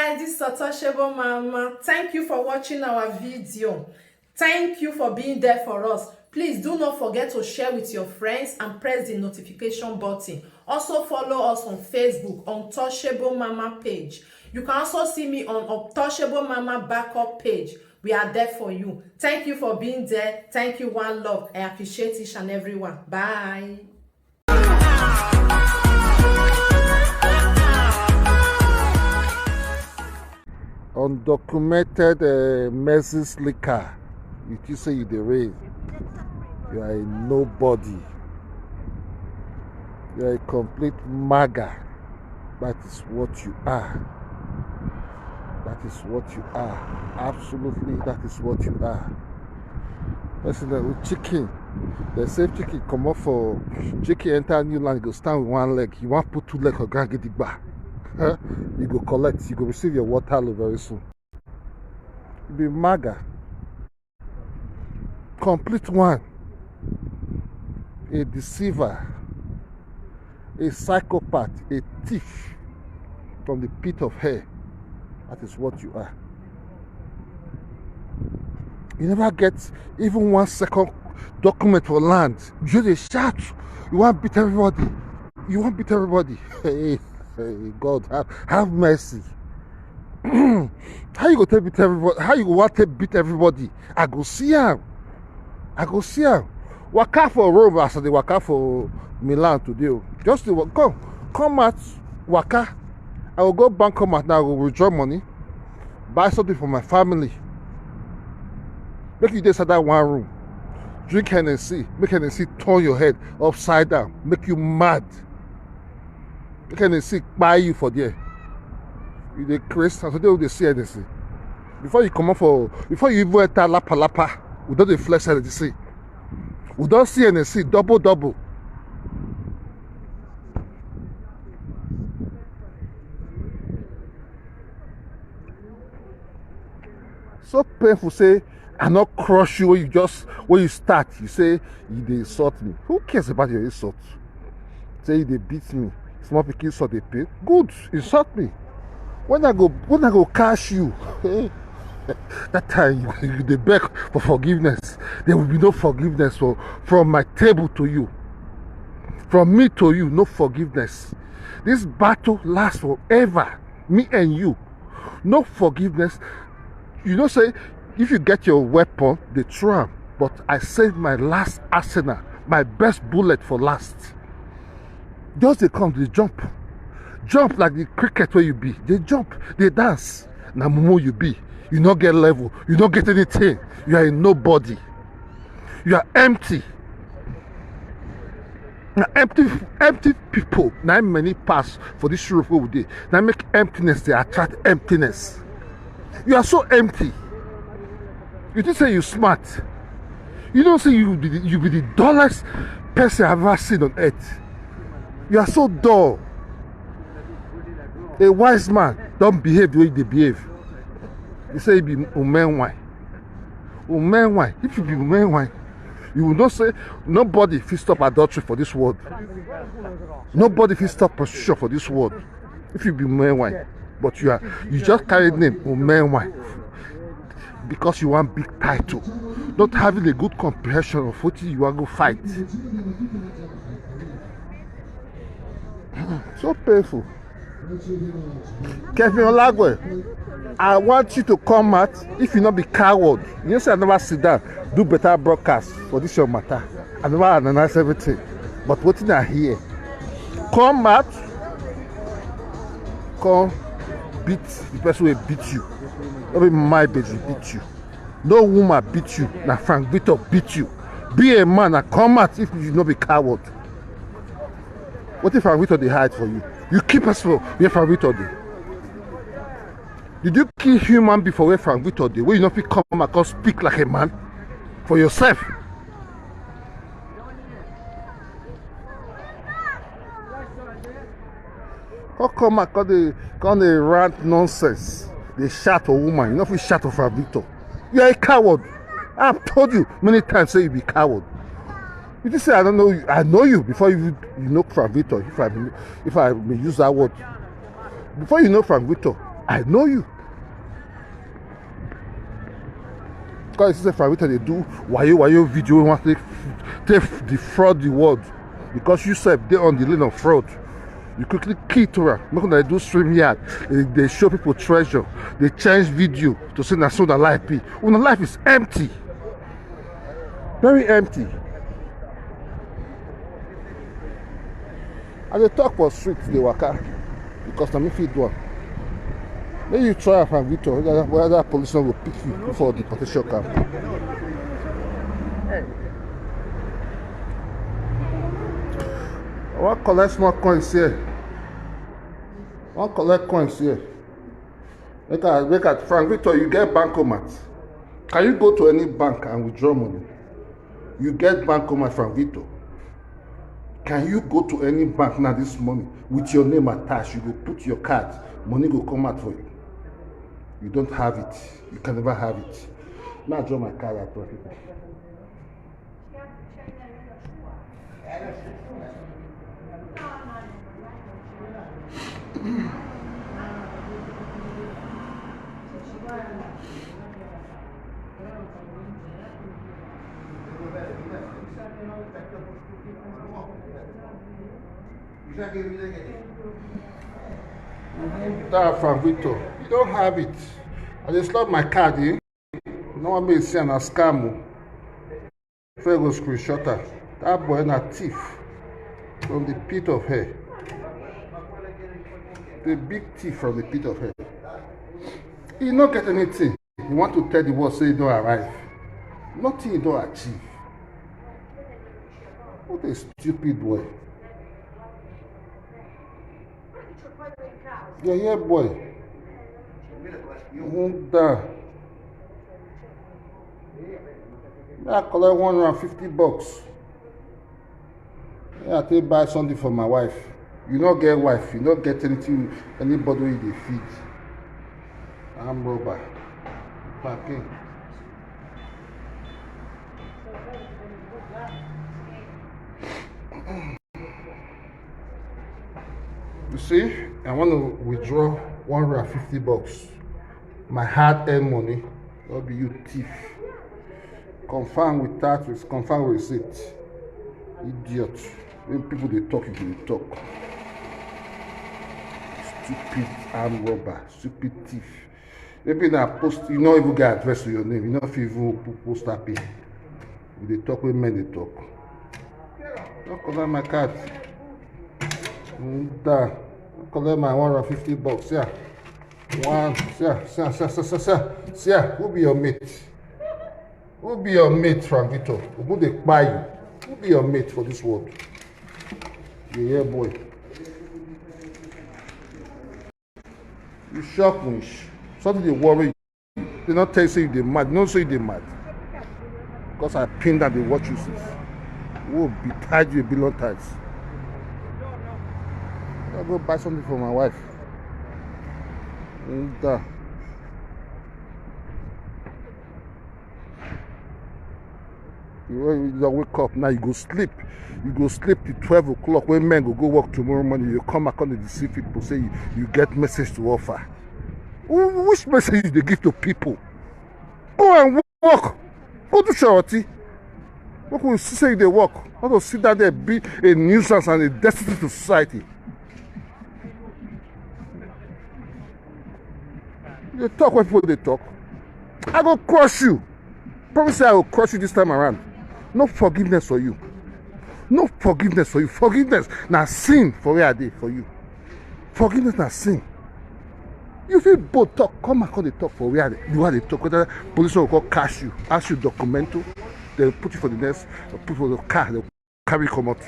guys, this is Untouchable Mama. Thank you for watching our video. Thank you for being there for us. Please do not forget to share with your friends and press the notification button. Also follow us on Facebook, Untouchable Mama page. You can also see me on Untouchable Mama backup page. We are there for you. Thank you for being there. Thank you, one love. I appreciate each and everyone. Bye. Undocumented messy slicker. You say you the raise. You are a nobody. You are a complete maga. That is what you are. That is what you are. Absolutely, that is what you are. Listen, with chicken, they say chicken come up for chicken enter new land, go stand with one leg. You want put two legs or grand get it back. You go collect, you go receive your water very soon. You be maga. Complete one. A deceiver. A psychopath. A thief from the pit of hell. That is what you are. You never get even 1 second document for land. You just shout. You want to beat everybody. You want to beat everybody. Hey, God, have mercy. How you go to beat everybody? How you want to beat everybody? I go see him. Waka for Rome as they waka for Milan today. Just to come out, waka. I will go bank come out now. I will withdraw money, buy something for my family. Make you just at that one room. Drink Hennessy. Make Hennessy turn your head upside down. Make you mad. Make Hennessy buy you for there. You the Christian, so they will see Hennessy. Before you come up before you even enter Lapa, we don't flex Hennessy. We don't see Hennessy, double. So painful, say, I not crush you when you start. You say, they insult me. Who cares about your insult? Say they beat me. Small pikin so they pay. Good, insult me. When I go cash you, that time you beg for forgiveness. There will be no forgiveness from my table to you. From me to you, no forgiveness. This battle lasts forever. Me and you. No forgiveness. You know, say, if you get your weapon, they throw them. But I saved my last arsenal, my best bullet for last. Just they come, they jump. Jump like the cricket where you be. They jump, they dance. Now Mumu you be. You not get level. You don't get anything. You are a nobody. You are empty. Now empty people. Now many pass for this roof over there. Now make emptiness, they attract emptiness. You are so empty. You just say you smart. You don't say you be the dullest person I've ever seen on earth. You are so dull. A wise man don't behave the way they behave. You say you be Umenwai. Umenwai. If you be Umenwai, you will not say nobody will stop adultery for this world. Nobody will stop prostitution for this world. If you be Umenwai. But you just carry the name Umenwai because you want big title, not having a good comprehension of what you want to fight. So painful. Kevin Olagwe, I want you to come out. If you not be coward, you know say I never sit down, do better broadcast for this your matter. I never analyze everything. But what I hear, come out, come beat the person who beat you. Not be my baby beat you. No woman beat you. Now Frank Victor beat you. Be a man and come out if you not be coward. What if Frank Victor they hide for you? You keep us for where Frank Victor dey. Did you kill human before where Frank Victor dey? Where you not come and speak like a man for yourself? How come I come they rant nonsense? They shout a woman. You know if you shout of Frank Victor. You are a coward. I've told you many times say you be coward. You just say I don't know you. I know you before you know Frank Victor. If I may use that word. Before you know Frank Victor, I know you. Because it's a Frank Victor, they do wayo video, want to defraud the world. Because you said they're on the lane of fraud. You quickly key to her. When they do stream yard, they show people treasure. They change video to say that's so the life be. When the life is empty. Very empty. And they talk for streets, they waka. Because I'm if you do. Maybe you try Frank Victor, whether that policeman will pick you for the deportation camp. I want to collect small coins here. I want to collect coins here. Look at Frank Victor, you get bankomat. Can you go to any bank and withdraw money? You get bankomat, Frank Victor. Can you go to any bank now this morning with your name attached? You go put your card, money go come out for you. You don't have it. You can never have it. Now I draw my card at 20 people. That Frank Victor, you don't have it. I just love my card, eh? No one may see an scam. Fago screenshotter. That boy is a thief from the pit of hell. The big thief from the pit of hell. He don't get anything. You want to tell the world, say you don't arrive. Nothing you don't achieve. What a stupid boy. Yeah, boy. I collect $150. Yeah, I take buy something for my wife. You don't get wife, you don't get anything, anybody with the feed. I'm robber. Packing. You see, I want to withdraw $150. My hard-earned money. That'll be you thief. Confirm with tax, confirm with receipt. Idiot. When people they talk, you can talk. Stupid armed robber, stupid thief. Maybe now post, you don't even get address to your name. You know if you even post that pay. They talk when men they talk. Don't collect my card. Collect my $150. Yeah. Yeah. Who be your mate? Who be your mate, Frank Victor? Who they buy you? Who be your mate for this world? Yeah, boy. You shock me. Something they worry you. They not tell you they mad. Don't say they mad. Because I pinned that they watch you since. Who be tied you a billion times. I'll go buy something for my wife. You wake up now, you go sleep. You go sleep till 12 o'clock. When men go work tomorrow morning, you come back on the deceive people, say you get message to offer. Which message they give to people? Go and work. Go to charity. What will say they work? How to sit down there, be a nuisance and a destiny to society? They talk when people they talk. I go crush you. Promise say I will crush you this time around. No forgiveness for you. No forgiveness for you. Forgiveness now sin for where I did for you. Forgiveness now sin. You feel both talk, come and call the talk for where they talk. Whether police will call cash you, ask you documental, they'll put you for the next, they'll put you for the car, they'll carry you come out.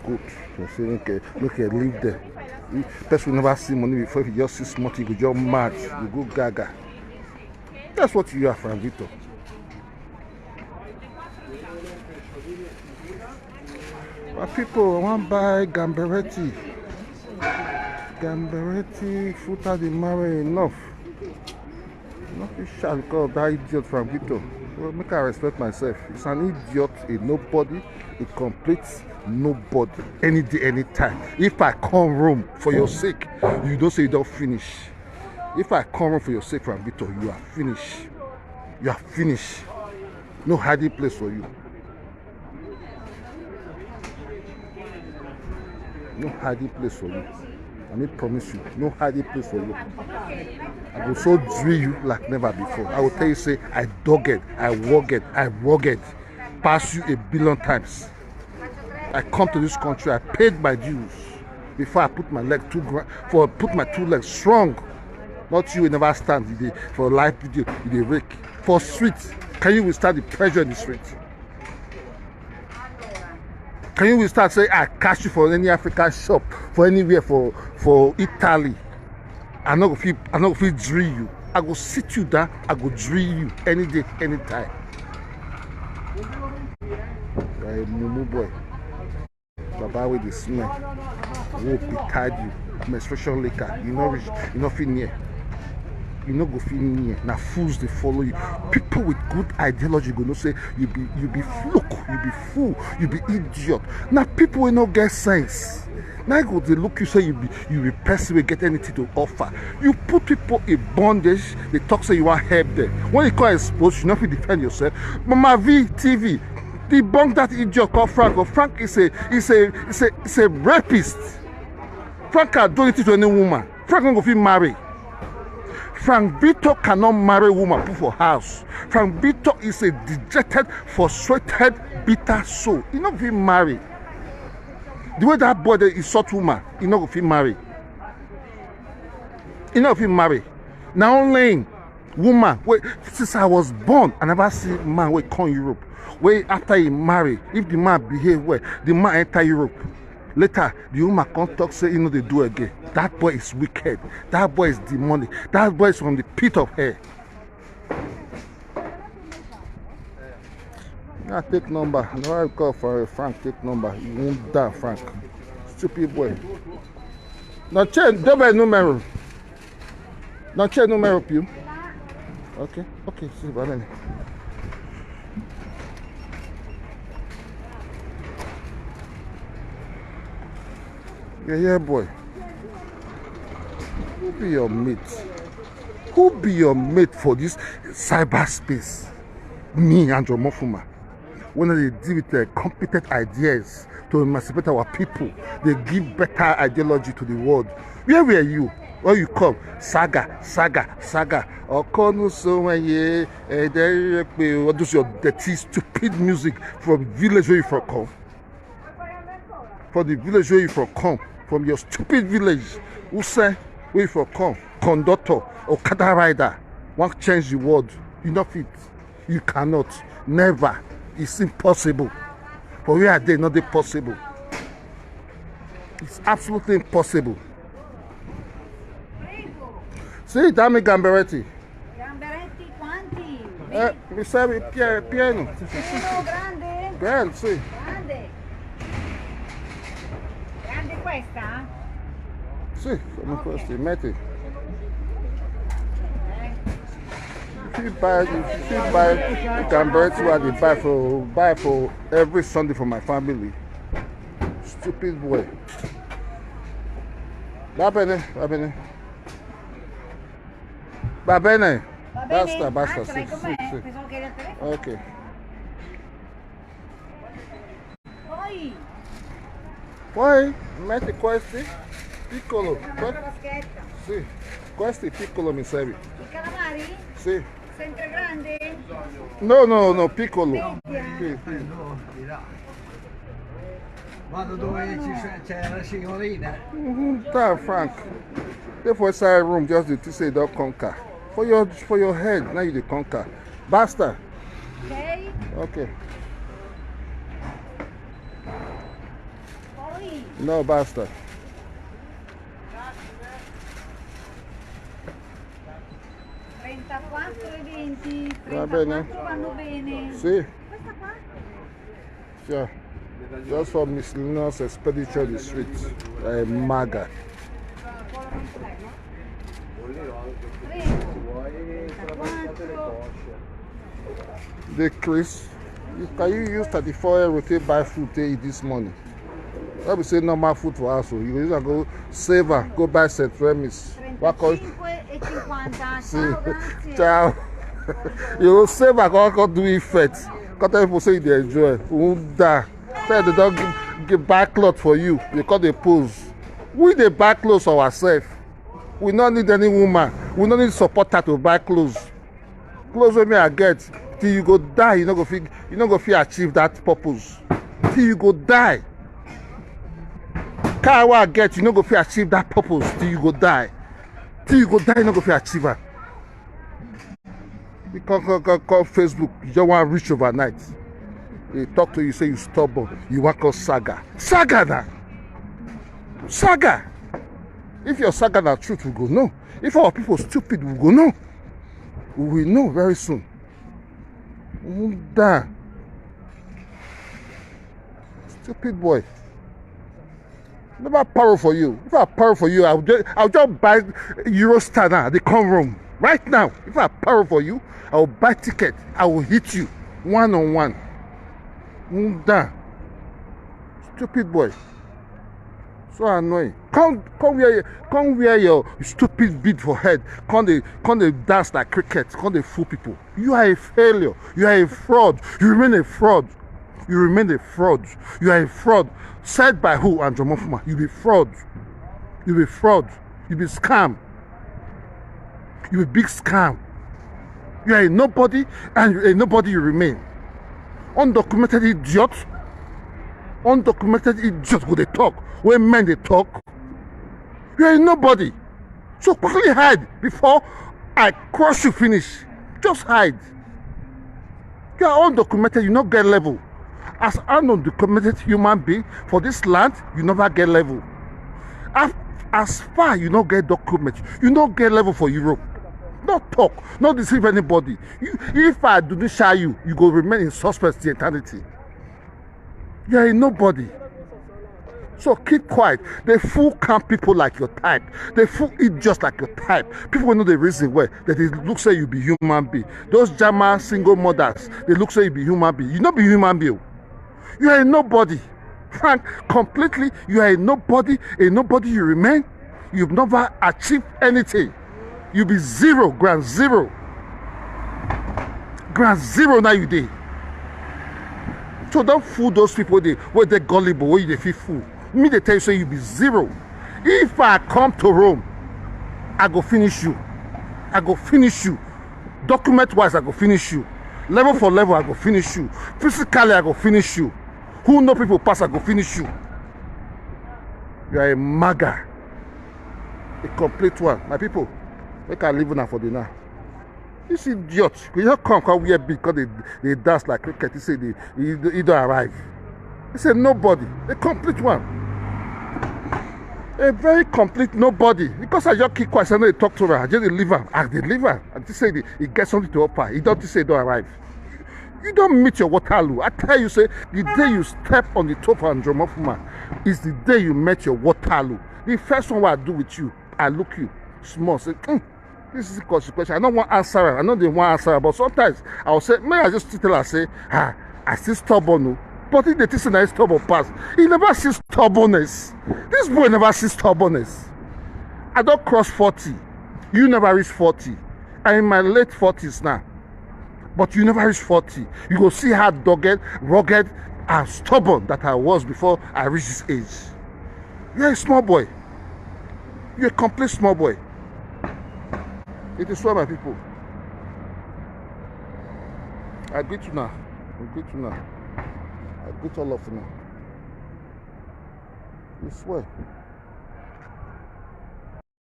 Good. You say, okay, leave there. Person will never see money before. If you just see smart, you go just mad, you go gaga. That's what you are, Frank Victor. But people want to buy Gamberetti. Gamberetti, Futa de Mare, enough. Not be shy because of that idiot Frank Victor. Well, make I respect myself. It's an idiot, a nobody, a complete nobody. Any day, anytime. If I come room for your sake, you don't say you don't finish. If I come room for your sake, from Victor, you are finished. You are finished. No hiding place for you. No hiding place for you. I may promise you, no hiding place for you. I will so drill you like never before. I will tell you, say, I dogged, I rugged, pass you a billion times. I come to this country, I paid my dues before I put my leg put my 2 legs strong. Not you never stand for a live video, you rake. For street, can you withstand the pressure in the street? Can you start saying I catch you for any African shop, for anywhere, for Italy? I know if you drill you. I go sit you down, I go drill you any day, anytime. You're a Mumu boy. Baba with the smell. I will betide you. Menstruation liquor. You know fit near. You no go feel near. Now fools they follow you. People with good ideology go no say you be fluke, you be fool, you be idiot. Now people will not get sense. Now go they look you say you be person will get anything to offer. You put people in bondage. They talk say you want help them. When you call exposed, you not fit defend yourself. Mama V TV debunk that idiot called Frank. Frank is a rapist. Frank can do anything to any woman. Frank don't go fit marry. Frank Victor cannot marry a woman put for house. Frank Victor is a dejected, frustrated, bitter soul. He not fit marry. The way that boy is sort woman, he not fit marry. He not fit marry. Now only woman. Wait, since I was born, I never see man wey come Europe. Wait, after he marry, if the man behave well, the man enter Europe. Later, the woman come talk say, they do again. That boy is wicked. That boy is demonic. That boy is from the pit of hell. Now take number. No, I call for Frank. Take number. You won't die, Frank. Stupid boy. Now change double numero. Now change numero, Pew. Okay. See, but then. Yeah, boy. Who be your mate? Who be your mate for this cyberspace? Me and Omofuma. When they deal with the competent ideas to emancipate our people, they give better ideology to the world. Where were you? Where you come? Saga. Okonu so when you what does your dirty, stupid music from village where you from come? From the village where you from come? From your stupid village, who say where you from come? Conductor or car rider want to change the world. You not fit. You cannot. Never. It's impossible. But where are they? Not possible. It's absolutely impossible. Sì, dammi gamberetti. Gamberetti quanti? Mi serve pieno. Pieno, grande? Grande, sì. Grande. Grande questa? Sì, come questi, metti. If you buy gamberetti, what they buy for every Sunday for my family. Stupid boy. Va bene. Basta, Ah, sì. ce l'hai con me? Pensavo che eri al telefono. Ok. Poi metti questi piccolo. Una vaschetta. Sì, questi piccolo mi serve. I calamari? Sì. Sempre grande? No, piccolo. Sì. Vado dove c'è la signorina. Damn, Frank. Therefore, inside room, just to say don't conquer. For your head, now you the conquer. Basta. Ok. Okay. Poi? No, basta. €34,20. Va bene. 34 vanno bene. Sì. Questa qua? Sure. Just for miscellaneous expenditure in the streets. Maga. Prego. 34. The Chris, can you use 34 euro to buy food to eat this morning? Let me say normal food for us. So you can go save her, go buy St. Remy's. What call 35,50. See, Ciao, grazie. ciao. You go save her, go do it first. Because people say they enjoy. Won't die. Tell they don't give buy clothes for you. You call the pose. We they buy clothes for ourselves. We don't need any woman. We don't need support her to buy clothes. Clothes with me I get. Till you go die, you not go feel achieve that purpose. Till you go die. Car what I get, you not go feel achieve that purpose till you go die. Till you go die, you not go feel achieve it. You call Facebook, you just want to reach overnight. They talk to you, say you stubborn. You want call saga. Saga now. Saga. If your saga na truth, we go know. If our people stupid, we go know. We will know very soon. Damn. Stupid boy. Never power for you. If I power for you, I'll just buy Eurostar now. They come room right now. If I power for you, I will buy ticket. I will hit you one on one. Damn. Stupid boy. So annoying. Come wear your stupid bead for head. Come they dance like cricket. Come they fool people. You are a failure. You are a fraud. You remain a fraud. You remain a fraud. You are a fraud. Said by who? Omofuma. You be fraud. You be fraud. You be scam. You be big scam. You are a nobody, and a nobody you remain. Undocumented idiot. Undocumented idiot go they talk. When men they talk. You are a nobody. So quickly hide before I crush you finish. Just hide. You are undocumented, you not get level. As an undocumented human being for this land, you never get level. As far you not get documents, you not get level for Europe. Not talk, not deceive anybody. If I do not share you, you go remain in suspense the eternity. You are a nobody. So keep quiet. They fool camp people like your type. They fool idiots like your type. People know the reason why that they look say you be human being. Those German single mothers, they look say you be human being. You not be human being. You are a nobody. Frank, completely, you are a nobody you remain. You've never achieved anything. You be zero, ground zero. Ground zero now you did. So don't fool those people where they gullible, where they feel fool. Me they tell you say you be zero. If I come to Rome, I go finish you. I go finish you. Document wise, I go finish you. Level for level, I go finish you. Physically, I go finish you. Who know people pass, I go finish you. You are a maga. A complete one. My people, make I live now for dinner. This idiot, you just come wear big because they dance like cricket. He say he don't arrive. He said nobody. A complete one. A very complete nobody. Because I just keep quiet, I know they talk to her. I just deliver. I deliver. And they say he gets something to offer. He don't say don't arrive. You don't meet your Waterloo. I tell you, say the day you step on the top of Omofuma is the day you met your Waterloo. The first one what I do with you, I look you small, say, this is the consequence. I don't want to answer her. I know they want to answer her, but sometimes I'll say, may I just tell her, say, I still stubborn. No. But if they think that stubborn pass, he never sees stubbornness. This boy never sees stubbornness. I don't cross 40. You never reach 40. I'm in my late 40s now. But you never reach 40. You go see how dogged, rugged, and stubborn that I was before I reached this age. You're a small boy. You're a complete small boy. It is well, my people. I greet you now. I greet you now. I greet all of you now. It's well.